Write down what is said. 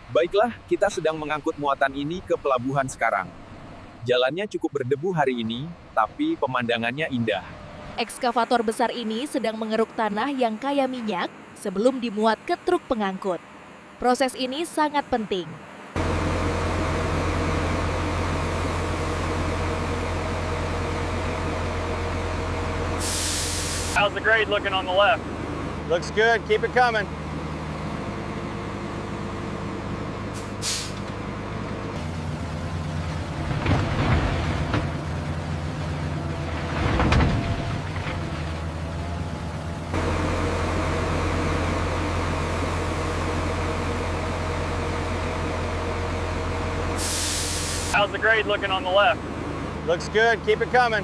Baiklah, kita sedang mengangkut muatan ini ke pelabuhan sekarang. Jalannya cukup berdebu hari ini, tapi pemandangannya indah. Ekskavator besar ini sedang mengeruk tanah yang kaya minyak sebelum dimuat ke truk pengangkut. Proses ini sangat penting. How's the grade looking on the left? Looks good. Keep it coming. How's the grade looking on the left? Looks good. Keep it coming.